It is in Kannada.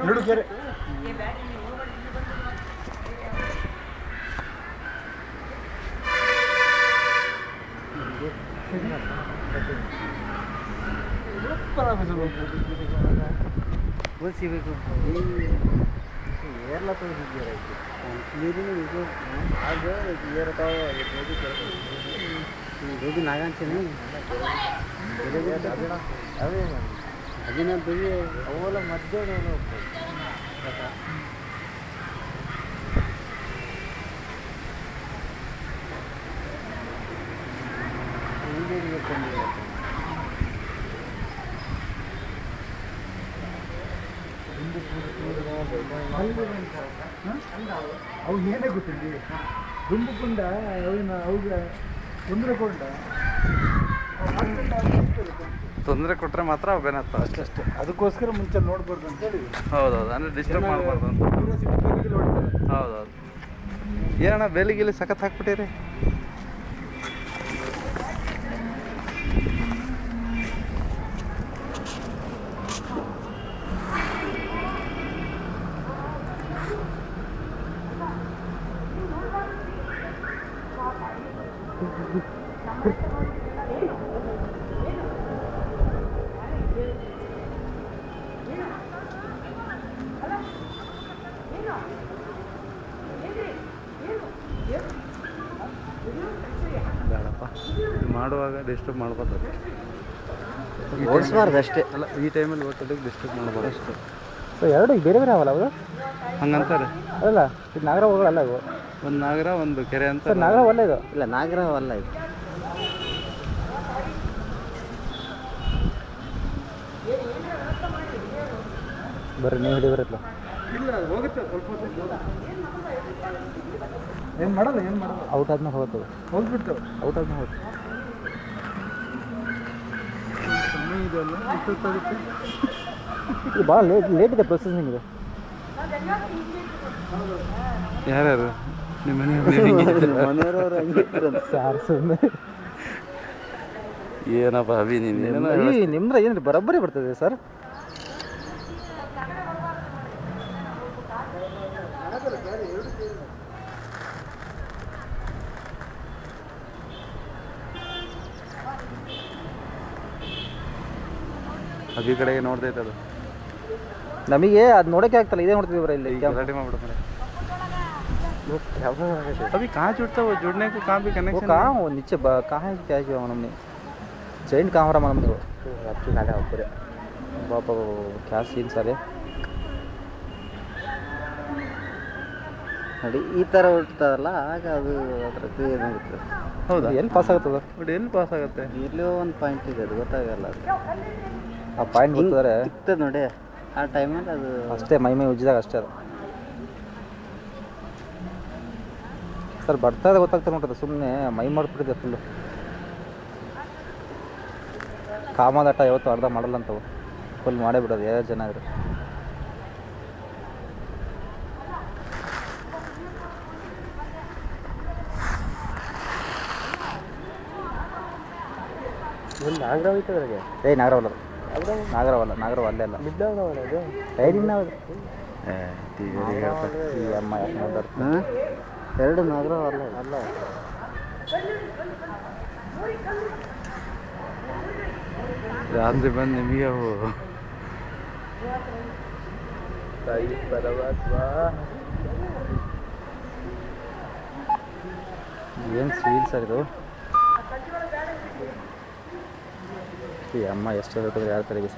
ನೋಡು ಕೆರೆ ಸಿಗಬೇಕು ಏರ್ಲ ನೀರಿನ ಇದು ಅದು ಏರ್ತಾವ ಗೋಬಿ ನಾಗಾಂಚನೆ ಅವೇ ಅದಿನ ಬೆಳಿ ಅವೆಲ್ಲ ಮಧ್ಯೆ ಅವು ಏನೇ ಗೊತ್ತಿಲ್ಲ ದುಂಬುಕೊಂಡ ಅವಿನ ಅವಾಗ ತೊಂದರೆ ಕೊಟ್ಟರೆ ಮಾತ್ರ ಅವೇನತ್ತ ಅಷ್ಟೇ ಅದಕ್ಕೋಸ್ಕರ ಮುಂಚೆ ನೋಡ್ಬಾರ್ದು ಅಂತೇಳಿ. ಹೌದೌದು, ಅಂದರೆ ಡಿಸ್ಟರ್ಬ್ ಮಾಡಬಾರ್ದು ಅಂತ. ಹೌದೌದು. ಏನಣ್ಣ ಬೇಲಿಗಿಲಿ ಸಖತ್ ಹಾಕ್ಬಿಟ್ಟಿರಿ. ಬೇಡಪ್ಪ, ಮಾಡುವಾಗ ಡಿಸ್ಟರ್ಬ್ ಮಾಡ್ಬಾರ್ದು. ಓಡಿಸ್ಬಾರ್ದು ಅಷ್ಟೇ. ಅಲ್ಲ, ಈ ಟೈಮಲ್ಲಿ ಓಟೋದಕ್ಕೆ ಡಿಸ್ಟರ್ಬ್ ಮಾಡ್ಬಾರ್ದು ಅಷ್ಟೇ. ಸೊ ಎರಡು ಈಗ ಬೇರೆ ಬೇರೆ ಅವಲ್ಲ ಅವರು ಹಂಗಂತಾರೆ. ಅಲ್ಲ ಇದು ನಾಗರ ಹೋಗಲ್ಲ ಇವು. ಒಂದು ನಾಗರ ಒಂದು ಕೆರೆ ಅಂತ. ಸರ್ ನಾಗರ ಒಳ್ಳೆ ಇದು. ಇಲ್ಲ ನಾಗರ ಅಲ್ಲ ಇದು. ಬರ್ರಿ ನೀವು ಹಿಡಿದ್ರಲ್ಲ. ಇಲ್ಲ, ಹೋಗುತ್ತೆ ಸ್ವಲ್ಪ ಏನು ಮಾಡಲ್ಲ ಔಟ್ ಆದ್ಮೇಲೆ ಹೋಗ್ತದೆ. ಹೋಗ್ಬಿಟ್ಟು ಔಟ್ ಆದ್ಮೇಲೆ ಹೋಗ್ತದೆ. ಸಮಯ ಇದೆಯಲ್ಲ, ಎಷ್ಟೊತ್ತಾಗುತ್ತೆ? ಇದು ಭಾಳ ಲೇಟ್ ಇದೆ ಪ್ರೊಸೆಸಿಂಗ್ ಇದು. ಯಾರ್ಯಾರು ನಿಮ್ಮ ಮನೆಯವರು ಸಾರ್ ಸುಮ್ಮನೆ ಏನಪ್ಪ ಅಭಿ ನೀನು ನಿಮ್ದು ಏನು ಬರೋಬ್ಬರಿ ಬರ್ತದೆ ಸರ್. ಅಭಿ ಕಡೆಗೆ ನೋಡ್ತೈತೆ ಅದು. ನಮಗೆ ಅದು ನೋಡೋಕೆ ಆಗ್ತಲ್ಲ, ಇದೇ ನೋಡ್ತಿದ್ದೀವಿ ಬರ ಇಲ್ಲಿ. ಗಲಾಟೆ ಮಾಡ್ಬಿಡ ಕಡೆ अभी कहाँ जुड़ता वो जुड़ने को कहाँ भी वो कनेक्शन कहाँ वो नीचे कहाँ है क्या किया हमने जॉइंट कहाँ हो रहा हमने वो आपकी गाड़ी ऊपर बाबा क्या सीन सर है. ನೋಡಿ ಈ ಥರ ಹೊರಡ್ತದಲ್ಲ, ಆಗ ಅದು ಅದ್ರದ್ದು ಏನಾಗುತ್ತೆ. ಹೌದಾ? ಎಲ್ಲಿ ಪಾಸ್ ಆಗ್ತದೆ ಬಟ್ ಎಲ್ಲಿ ಪಾಸ್ ಆಗುತ್ತೆ? ಇಲ್ಲೋ ಒಂದು ಪಾಯಿಂಟ್ ಇದೆ, ಅದು ಗೊತ್ತಾಗಲ್ಲ. ಅದು ಆ ಪಾಯಿಂಟ್ ಗೊತ್ತಿದ್ದಾರೆ ಸಿಗ್ತದೆ ನೋಡಿ ಆ ಟೈಮಲ್ಲಿ, ಅದು ಅಷ್ಟೇ ಮೈ ಉಜ್ಜಿದಾಗ ಅಷ್ಟೇ ಅದು. ಸರ್ ಬರ್ತಾ ಇದೆ ಗೊತ್ತಾಗ್ತದೆ ನೋಡ್ತದೆ, ಸುಮ್ಮನೆ ಮೈ ಮಾಡಿಬಿಟ್ಟಿದೆ ಫುಲ್ಲು. ಕಾಮದಾಟ ಯಾವತ್ತು ಅರ್ಧ ಮಾಡಲ್ಲ ಅಂತವು, ಫುಲ್ ಮಾಡೇ ಬಿಡೋದು ಯಾವ ಜನ ಇದ್ರು. ನಾಗರ ಹೋಯ್ತದ್ರಾಗೆ ನಾಗರವಲ್ಲ ನಾಗರವ ಅಲ್ಲೇ ಅಲ್ಲ ಬಿದ್ದಾಗವಲ್ಲ ಅದು ಐದಿನ ಅಮ್ಮ ಎರಡು ನಾಗರ ಅಲ್ಲ ಅಲ್ಲ ರಾತ್ರಿ ಬಂದು ನಿಮಗೆ ಅವು ಏನು ಸ್ವೀಟ್ ಸರ್ ಇದು. ಈ ಅಮ್ಮ ಎಷ್ಟು ಹೇಳ್ತಿದ್ರೆ ಯಾರ ತಲೆಗೆ